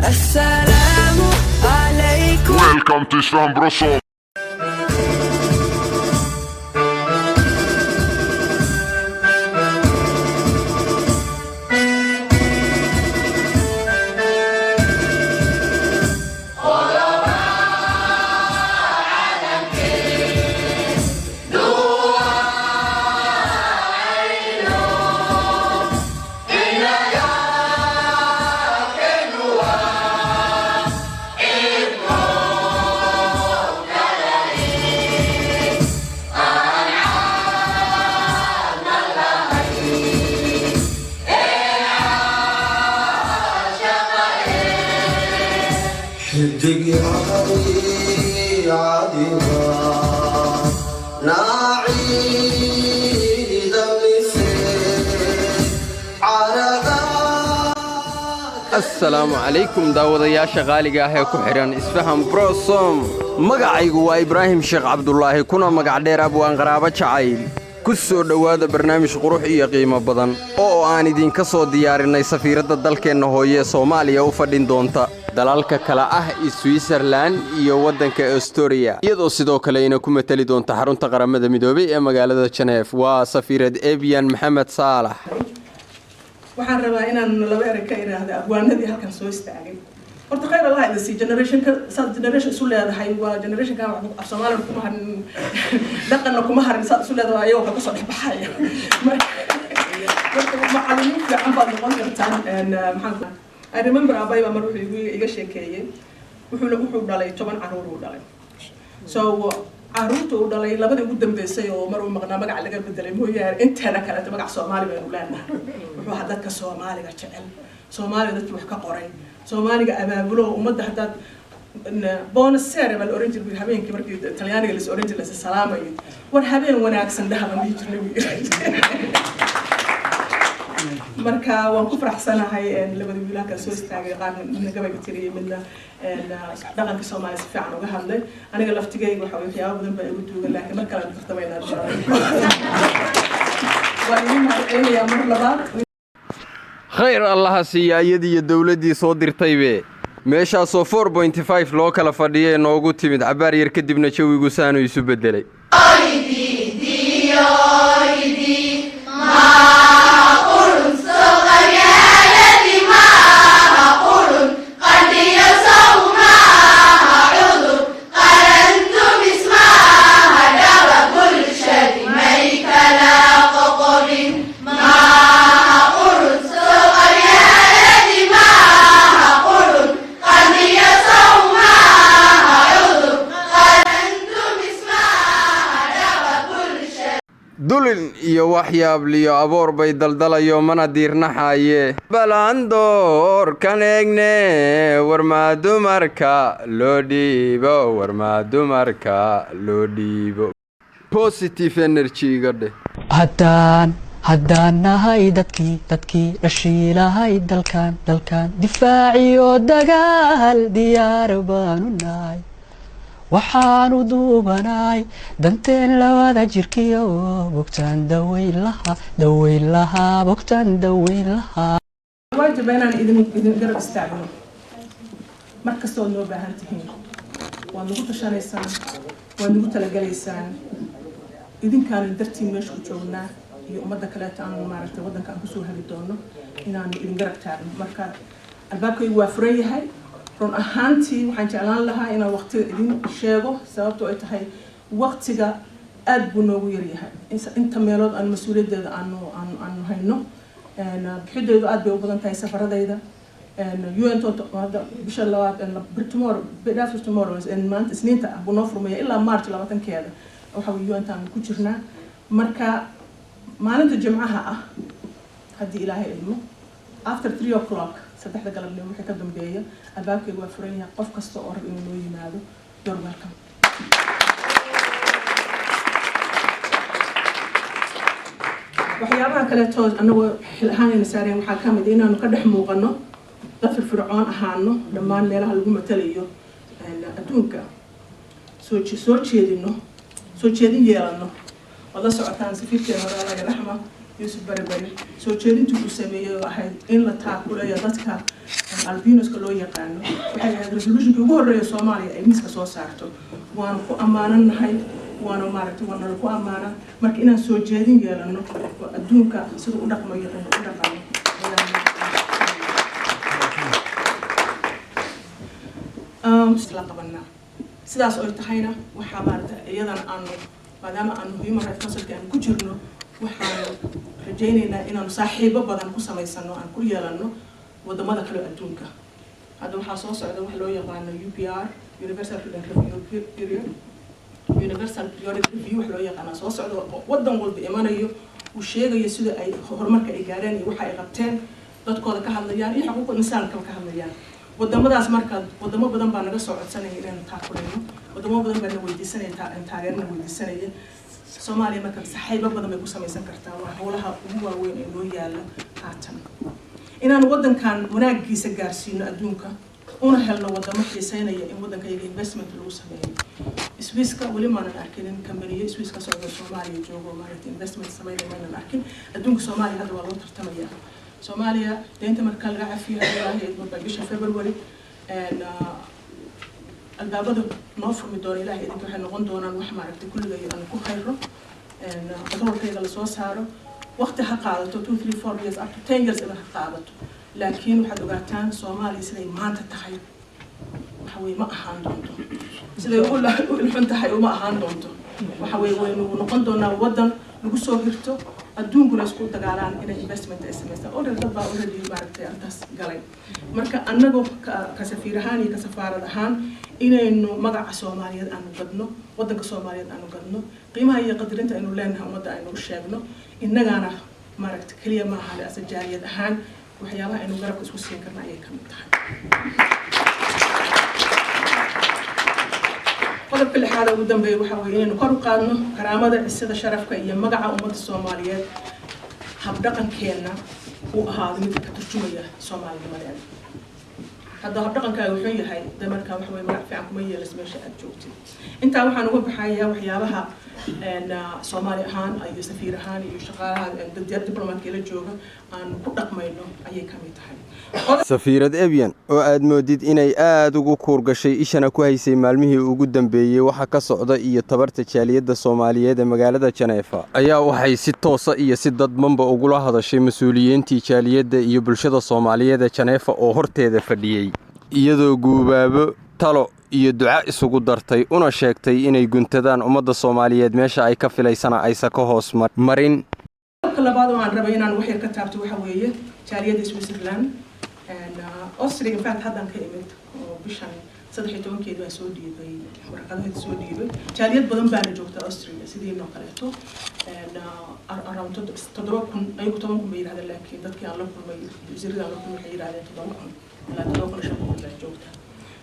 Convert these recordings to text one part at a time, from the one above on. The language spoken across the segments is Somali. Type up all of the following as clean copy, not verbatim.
السلام عليكم. Welcome to Isfaham Bros. السلام عليكم daawadayaasha qaaliga ah ee ku xiran Isfaham Brosom magacaygu waa Ibrahim Sheekh Cabdullaahi kuna magac dheer abwaan qaraabo jacayl ku soo dhawaada barnaamij qurux iyo qiimo badan oo aan idin ka soo diyaarinay safiiradda dalkeena hooye Soomaaliya u fadhin doonta dalalka kala ah Switzerland iyo wadanka Austria iyadoo sidoo kale ina ku matali doonta xarunta qaramada midoobay ee magaalada Geneva waa safiirad Ebian Maxamed Saalax waxaan rabaa inaan laba eray ka iraahdo abwaanadii halkan soo istaagay horta khayr Allah idin si generation isu leedahay waa generation ka wax Soomaaliya kuma harin dhaqanna kuma harin saad isu leedahay ayuu ka soo dhaxbaxaya marka macallimiin fiican baad noqon kartaan maxaan I remember abayba mar wuxuu iga sheekeeyay wuxuu dhalay 10 caruur uu dhalay so caruurta uu dhalay labadii ugu dambeysay oo mar uu maqnaa magac laga bedelay mooyaan inteena kale magac Soomaali baan u leenahay wuxuu dadka Soomaaliga jecel Soomaaliga dadkii wax ka qoray Soomaaliga abaabulo ummadda hadda bonus cerebral orange habeenkii markii Talyaaniga la orange la salaamayo war habeen wanaagsan dhahaban jirnay marka waan ku faraxsanahay labada wiilal ka soo istaagay qaar nagaba tiriyay midna dhaqanka Soomaaliya si fiican uga hadlay aniga laftigayga waxa uu yahay badan baa igu duugan laakiin marka la tartamayna waa mar labaad khayr Allah siyaayadii iyo dawladii soo dirtaybe meeshaas oo 4.5 loo kala fadhiyay noogu timid cabaar yar kadibna jawigu saanu isu bedelay dulin iyo waxyaab liyo aboor bay daldalayo mana diirnaxaye balandoor kan eegne warmaa dumarka loo dhiibo positive energy gadhe haddaan nahay dadkii dhashiilahay dalkan difaaciyo dagaal diyaar baanu nahay waxaanu duubanay danteen labada jirkiyo bogtaan daweyn lahaa waajib inaan idin garab istaagno markastoo loo baahan tihiin waan ugu tashanaysaan waan ugu talagalaysaan idinkaan dartiin meesha u joognaa iyo ummadda kale aan maaragtay wadanka aan ku soo heli doono inaan idin garab taagno marka albaabkaygu waa furan yahay run ahaantii waxaan jeclaan lahaa inaan waqtiga idin sheego sababtoo ay tahay waqtiga aad buu noogu yar yahay inta meelood aan mas'uuliyadeeda aan hayno bixideedu aad bay u badan tahay safaradayda UN hada bisha labaad tomorrow maanta isniinta buu noo furmaya ilaa March 20keeda waxa weeye UN taan ku jirnaa marka maalinta jimcaha ah haddii Ilaahay idmo after 3 o'clock saddexda galabnimo wixii ka dambeeya albaabkaygu waa furan yahay qof kasta oo rab inuu noo yimaado you're welcome waxyaabaha kale toos anagoo xil ahaan saareen waxaa ka mid inaanu ka dhex muuqano dad firfircoon ahaano dhammaan meelaha lagu matalayo adduunka soo jeedin yeelano wada socotaan safiirkeena hore laga raxma Yusuf Barabari soo jeedintii uu sameeyay oo ahayd in la taakuleeyo dadka albinoska loo yaqaano waxay ahayd resolutionkii ugu horreeyay Soomaaliya ay miiska soo saarto waan ku ammaananahay waana maaragtay waana ku ammaana marka inaan soo jeedin yeelano adduunka sida u dhaqmayo u dhaqano isla qabana sidaas oo tahayna waxa maaragtay iyadan aanu maadaama aanu human rights council aan ku jirno waxaan rajaynaynaa inaanu saaxiibo badan ku samaysano aan ku yeelano wadamada kale adduunka hadda waxaa soo socda wax loo yaqaano UPR Universal Periodic Review wax loo yaqaano soo socda wadan walba imanayo uu sheegayo sida ay horumarka ay gaareen iyo waxa ay qabteen dadkooda ka hadlayaan iyo xuquuqda insaanka ka hadlayaan wadamadaas marka wadamo badan baa naga soo codsanaya inaan taakuleeno wadamo badan baa na weydiisanaya taageerna weydiisanaya Soomaaliya marka saaxiibo badan bay ku samaysan kartaa waa hawlaha ugu waaweyn ee loo yaala haatan inaan wadankan wanaagiisa gaarsiino adduunka una helno wadamo xiiseynaya in wadankayaga investment lagu sameeyo Swisska wali ma aan arkin company Swisska soo Soomaaliya joogo maaragtay investment sameeyo ma aan arkin adduunka Soomaaliya hadda waa loo tartamaya Soomaaliya deynta marka laga cafiyo ilaa bisha February albaabada noo furmi doona ilaahay idinka waxay noqon doonaan wax maaragtay kulligeeyo aan ku khayro qodobkeeda la soo saaro waqti ha qaadato 2 3 4 years up to 10 years ila ha qaadato laakiin waxaad ogaataan Soomaaliya siday maanta tahay waxa way ma ahaan doonto siday u xun tahay uma ahaan doonto waxa way waynu noqon doonaa wadan lagu soo hirto adduunkuna isku dagaalaan inay investment ay sameeyaan already baa already maaragtay artaas galay marka annagoo ka safiir ahaan iyo ka safaarad ahaan inaynu magaca Soomaaliyeed aanu gadno wadanka Soomaaliyeed aanu gadno qiimaha iyo qadarinta aynu leenahay umada aynu u sheegno innagana maaragtay kaliya ma aha asajaaliyad ahaan waxyaabaha aynu garabka isku siin karna ayay ka mid tahay qodobka lixaad ugu dambeeya waxa weeye inaynu kor u qaadno karaamada sida sharafka iyo magaca ummadda Soomaaliyeed habdhaqankeena uu ahaado mid ka turjumaya Soomaaliyeed hadda habdhaqankaaga wuxuu yahay damarka waxa weeye magac fiican kuma yeelas meesha aad joogtid intaa waxaan uga baxayaa waxyaabaha Soomaali ahaan iyo safiir ahaan iyo shaqaalaha dadka diplomatka la jooga aan ku dhaqmayno ayay ka mid tahay safiirad Ebian oo aad moodid inay aad ugu kuurgashay ishana ku haysay maalmihii ugu dambeeyay waxa ka socda iyo tabarta jaaliyadda Soomaaliyeed ee magaalada Janeefa ayaa waxay si toos ah iyo si dadbanba ugu la hadashay mas'uuliyiintii jaaliyadda iyo bulshada Soomaaliyeed ee Janeefa oo horteeda fadhiyay iyadoo guubaabo talo iyo duca isugu dartay una sheegtay inay guntadaan ummadda Soomaaliyeed meesha ay ka filaysana aysa ka hoos marin labaad oo aan rabay inaan wax yar ka taabto waxa weeye jaaliyadda Switzerland Austria in fact haddan ka imid oo bishan 13keedu ay soo dhiibay warqadaha soo dhiibay jaaliyad badan baa joogta Austria sidii noo kaleeto around 7,000 ay ku toban ku yiraahdeen laakiin dadkii aan la kulmay wasiirada la kulmay waxay yiraahdeen 7,000 ilaa 7,000 la joogta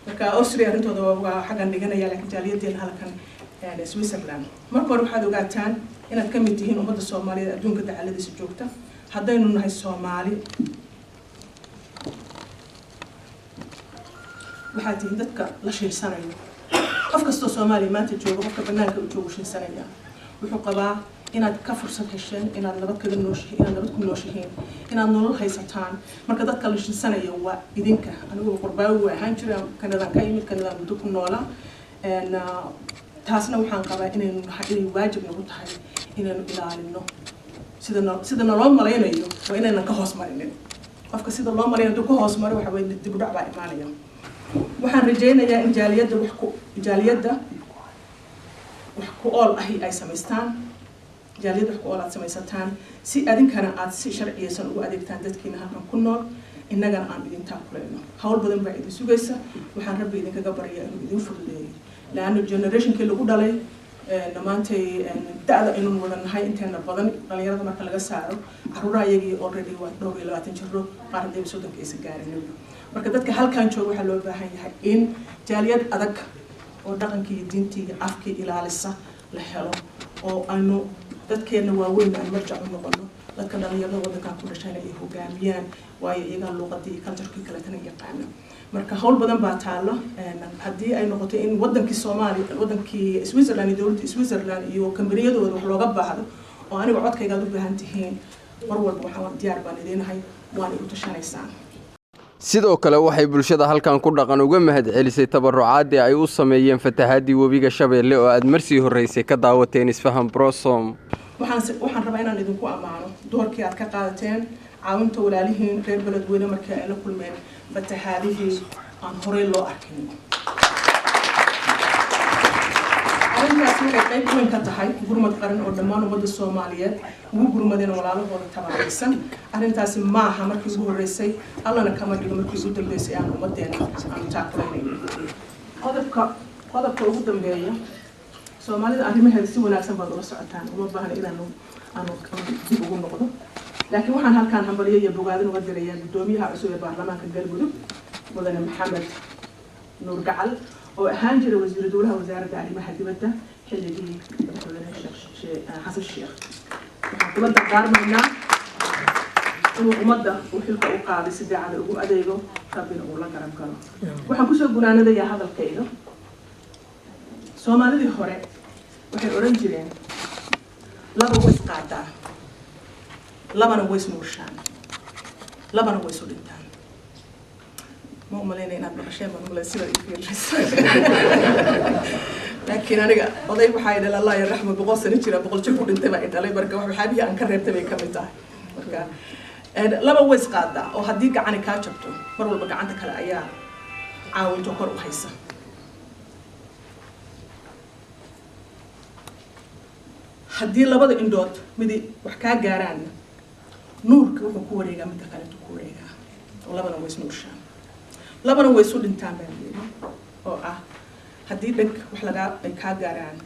marka Austria intooda waa xagan dhiganaya laakiin jaaliyadeen halkan Switzerland marka hore waxaad ogaataan inaad ka mid tihiin ummadda Soomaaliyeed adduunka dacaladiisa joogta haddaynu nahay Soomaali waxaad tihiin dadka la shiilsanayo qof kastoo Soomaaliya maanta jooga qofka banaanka u joogo shiilsanaya wuxuu qabaa inaad ka fursad hesheen inaad nabad kaga nooshihiin inaad nabad ku nooshihiin inaad nolol haysataan marka dadka la shiilsanayo waa idinka anigu qurbaawi ahaan jiray kanadaan ka imid kanadaan muddo ku noolaa taasna waxaan qabaa inaynu waajib nagu tahay inaynu ilaalino sida loo malaynayo waa inaynan ka hoos marinin qofka sida loo malaynayo hadduu ka hoos maro waxa weeye dib u dhac baa imaanaya waxaan rajaynayaa in jaaliyadda wax ku ool ahi ay samaystaan jaaliyadda wax ku ool aad samaysataan si adinkana aad si sharciyeysan ugu adeegtaan dadkiina halkan ku nool innagana aan idin taakulayno hawl badan baa idin sugaysa waxaan rabbi idinkaga baryaa inuu idin fududeeyo laana generationkii lagu dhalay maantay da'da aynu wada nahay inteena badan dhalinyarada marka laga saaro caruuraha iyagii already waa 20 jiro qaar hadday 30 aysan gaarin marka dadka halkan jooga waxaa loo baahan yahay in jaaliyad adag oo dhaqankii iyo diintii iyo afkii ilaalisa la helo oo aynu dadkeena waaweyn aan marjac u noqono dadka dhalinyarada wadankan ku dhashayna ay hogaamiyaan waayo iyagaa luqadii iyo culture-kii kaleetana yaqaana marka hawl badan baa taalo haddii ay noqoto in wadankii Soomaaliya wadankii Switzerland iyo dowladda Switzerland iyo kambaniyadooda wax looga baahdo oo aniga codkayga aad u baahan tihiin marwalba waxaan diyaar baan idinahay waan u tashanaysaan sidoo kale waxay bulshada halkan ku dhaqan uga mahadcelisay tabarucaadii ay u sameeyeen fatahaadii webiga Shabeelle oo aad marsii horeysay ka daawateen Isfahan Blossom waxaan rabaa inaan idinku amaano doorkii aad ka qaadateen caawinta walaalihiin reer beledweyne markii ay la kulmeen fatahaadihii aan horey loo arkin arrintaasi waxay qayb weyn ka tahay gurmad qaran oo dhammaan ummadda Soomaaliyeed ugu gurmadeen walaalahooda tabarucsan arrintaasi ma aha markii ugu horeysay allana kama dhigo markii ugu dambeysay aan ummadeena aan taakulaynay qodobka ugu dambeeya Soomaalida arrimaheeda si wanaagsan baad ula socotaan uma baahna inaan dib ugu noqdo laakiin waxaan halkaan hambaliyo iyo bogaadin uga dirayaa gudoomiyaha cusub ee baarlamaanka Galmudug mudane Maxamed Nuur Gacal oo ahaan jiray wasiir dowlaha wasaaradda arrimaha dibadda xilligii Xasan Sheekh waxaan kula dardaarmaynaa inuu ummadda uu xilka u qaaday si daacad ugu adeego rabbina uu la garab galo waxaan kusoo gunaanadayaa hadalkayga Soomaalidii hore waxay oran jireen laba way isqaadaa labana way isnuurshaan labana way isu dhintaan ma umaleynay inaad maqasheen baan umaleyn sida ay fiirsay laakiin aniga oday waxaa idin Allah ya raxmo 100 sano jira 100 jir ku dhintay baa idalay marka wax xaabihi aan ka reebtay bay kamid tahay marka laba way isqaadaa oo haddii gacani ka jabto mar walba gacanta kale ayaa caawinto kor u haysa haddii labada indhood mid wax ka gaaraan nuurka wuxuu ku wareegaa mid kale ku wareegaa oo labada way isnuurshaan labana way isu dhintaan baa oo ah haddii dhag wax laga ay ka gaaraan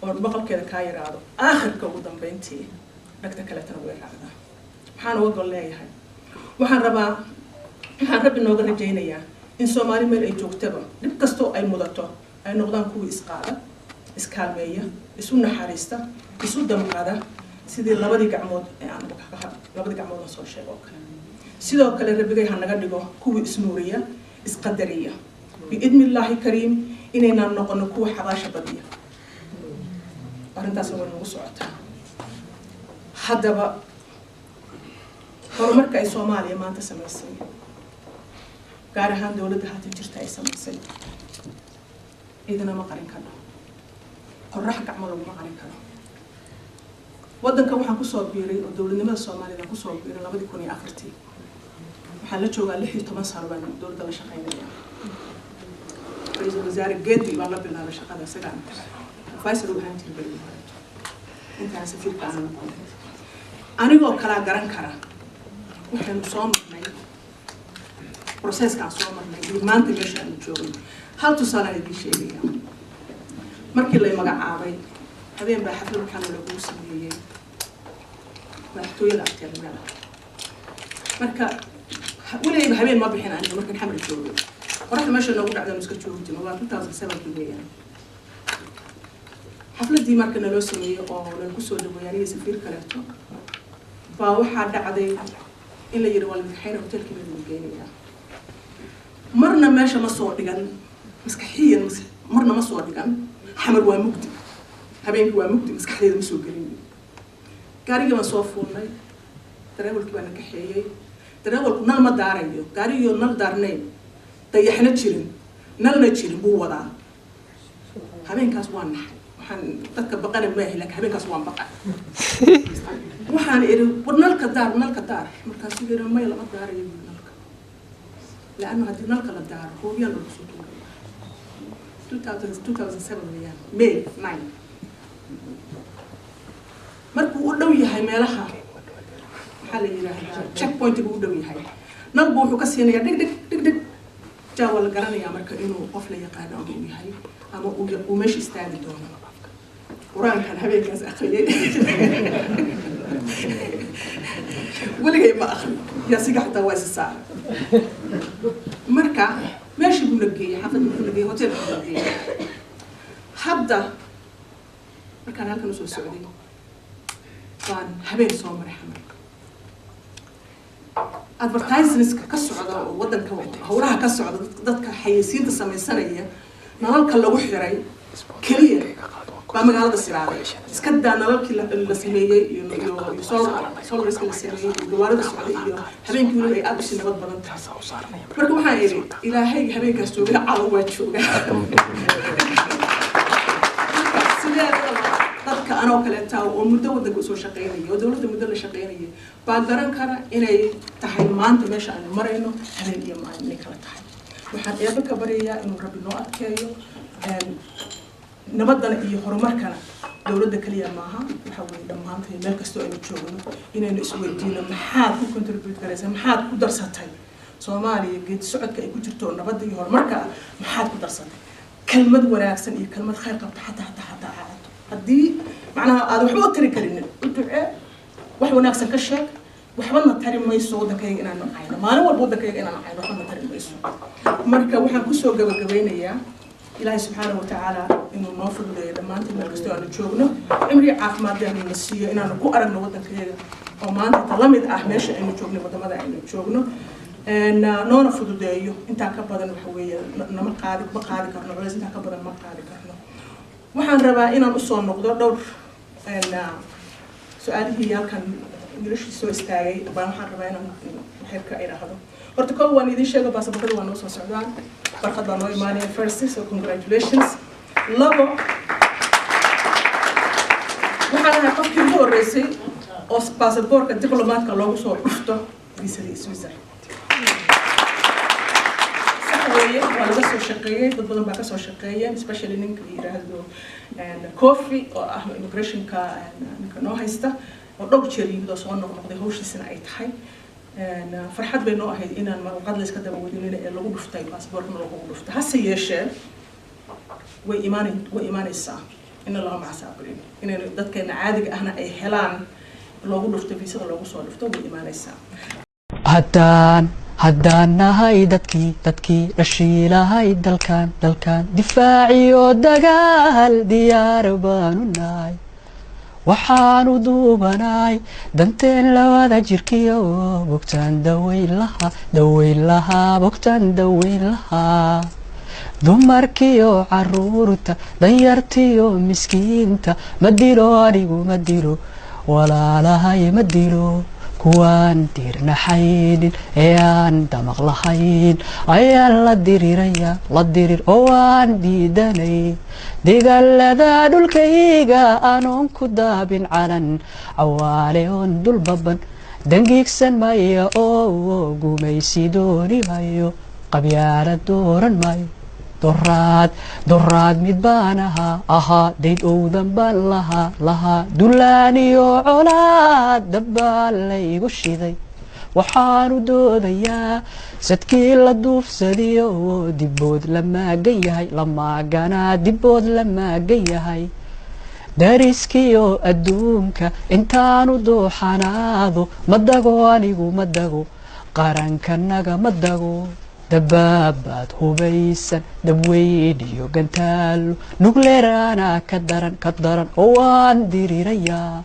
oo maqalkeeda ka yaraado aakhirka ugu dambeyntii dhagta kale tan way raacdaa waxaan uga gol leeyahay waxaan rabbi nooga rajaynayaa in Soomaali meel ay joogtaba dib kasto ay mudato ay noqdaan kuwii isqaada iskaalmeeya isu naxariista isu damqada sidii labadii gacmood ee aan labadii gacmood soo sheego kale sidoo kale rabbigay ha naga dhigo kuwii isnuuriya isqadariya biidnillaahi kariim inayna noqono kuwa xabaasha badiya arrintaas way nagu socotaa haddaba horumarka ay Soomaaliya maanta samaysay gaar ahaan dawladda hadda jirta ay samaysay idina ma qarin karo qorrax gacmo lagu qarin karo wadanka waxaan ku soo biiray oo dawladnimada Soomaaliya ku soo biiray 2004 waxaan la joogaa 16 sano baan dawladda la shaqeynaya ra'iisul wasaare Geedi baa la bilaabay shaqada sagaan faysal waxaan jiray intaan safiirka anigoo kala garan kara waxaan soo marnay process-ka soo marnay maanta meesha aan joogno hal tusaale ay sheegaya markii la magacaabay habeen baa xaflad kan lagu sameeyay madaxtooyada Afghanistan marka waliba habeen ma bixin aniga markaan xamar joogay qorraxda meesha loogu dhacday iska joogtay waa 2007 weeyaan xafladii markii la sameeyay oo la ku soo dhaweeyay safiir kaleeto baa waxaa dhacday in la yiri wal madaxayna hotelka lagu geeyay marna meesha ma soo dhigan maskaxiyan marna ma soo dhigan xamar waa mugdi habeenkii waa mugdi maskaxdeeda ma soo gelin gaariga ma soo fuulnay darawalkii baa naga xeeyay darawalku nal ma daarayo gaariyo nal daarnay dayaxna jirin nalna jirin buu wadaa habeenkaas waa naxay waxaan dadka baqana ma helay habeenkaas waan baqay waxaan iri nalka daar markaas iri ma la daarayo nalka laana hadii nalka la daaro hoobiyan lagu soo tuuray 2007 weeyaan May 9 markuu u dhow yahay meelaha waxa la yiraahdaa checkpoint uu u dhow yahay nalbu wuxuu ka siinayaa dig jaawa la garanaya marka inuu qof la yaqaan oo uu yahay ama uu meesha istaagi doono quraankan habeenkaas akhriyay waligay ma akhri yaa si gaxta waa isaa marka meesha buu lageeyay xafladda buu lageeyay hotelka buu lageeyay hadda markaan halkan soo socday baan habeen soo maray xamar advertisements ka socda oo wadanka hawlaha ka socda dadka xayeysiinta samaysanaya nalalka lagu xiray kaliya ما قال السرعة سكدا نلقي السمية يصور السمية دوارة السعودية هبين كيلو أي أبو سنة بدن بركو حايري إلى هاي هبين كاستوجا عوض شوجا dadka anoo kale taa oo muddo waddanka soo shaqeynayay oo dawladda muddo la shaqeynayay baa garan kara inay tahay maanta meesha aan marayno habeen iyo maalin kala tahay waxaan eeba ka bariyaa inuu rabbi noo adkeeyo nabadana iyo horumarkana dawladda kaliya maaha waxa weeye dhammaanteen meel kastoo aynu joogno inaynu isweydiino maxaad ku contribute garaysaa maxaad ku darsatay Soomaaliya geed socodka ay ku jirto nabadda iyo horumarka maxaad ku darsatay كلمة وناكسن إيه كلمة خير قبل حتى هدي معناها هذا وحبا تري كلمة الدعاء وحبا ناكسن كشك وحبا تري ما يسوع دكاي إن أنا معينا ما أنا والبود دكاي إن أنا معينا وحبا تري ما يسوع مركب وحنا كسر جبين إياه إلهي سبحانه وتعالى إنه نافذ لما أنت مركزتوا على شغلنا عمري عارف ما ده من السيا إن أنا كو أرن نود دكاي وما أنت طلمت أحمش إنه شغلنا وده ما إنه شغلنا نون فدوديو انت كبدن وحويه نما قادك ما قادك كرنا علاز انت كبدن ما قادك كرنا waxaan rabaa inaan u soo noqdo dhowr su'aalihii halkan wiilashii soo istaagay baan waxaan rabaa inaan xirka iraahdo horta koow waan idin sheegay baasaboorada waan noo soo socdaan barqad baan noo imaanay first so congratulations labo waxaan ahay qofkii ugu horeysay oo baasaboorka diblomaadka loogu soo dhufto viisada Switzerland ولا بس شقية بدنا بقى كسر شقية especially إنك يراهدو كوفي أو immigration كنوع هيستا ودور شيء يبدو صون نقضي هوش السنة أي تحي فرحت بينه هاي إن المقدار لسه كده بوديني اللغة بفتاي باسبور من اللغة بفتاي هسه يشة وإيمان الساعة إن الله مع صابرين إن ده كان عادي إحنا أي هلان اللغة بفتاي في سر اللغة صار بفتاي وإيمان الساعة haddaan nahay dadkii dhashii lahay dalkan difaaciyo dagaal diyaar baanu nahay waxaanu duubanaay danteen labada jirkiyo bogtaan daweyn lahaa dumarkiyo caruurta danyartiyo miskiinta ma dilo anigu ma dilo walaalahay ma dilo kuwaan dirnaxaynin ee aan damaq lahayn ayaan la dirir oo aan diidanay dagaalada dhulkayga anoon ku daabin calan cawaale oon dul baban dangiigsan maya oo gumaysi dooni mayo qabyaala dooran mayo doraad mid baan ahaa dayd owdan baan lahaa dullaaniyo colaad dabbaan laygu shiday waxaanu doodayaa sadkii la duufsadiyo dibbood la maagan yahay la maaganaa dibbood la maagan yahay dariskiyo adduunka intaanu dooxanaado ma dago anigu ma dago qarankanaga ma dago dabaabaad hubaysan dabweyn iyo gantaalo nugleeraana ka daran oo waan dirirayaa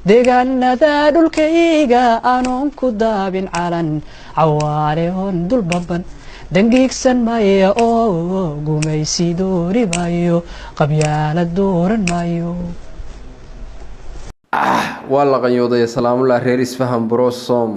deegaanada dhulkayga anoon ku daabin calan cawaale oon dul baban dangiigsan maya oo gumaysi dooni mayo qabyaala dooran mayo waa la qanyooday salaamullah reer isfahan brosom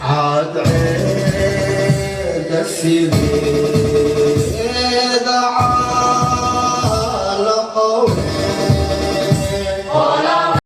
عاد عيد السنين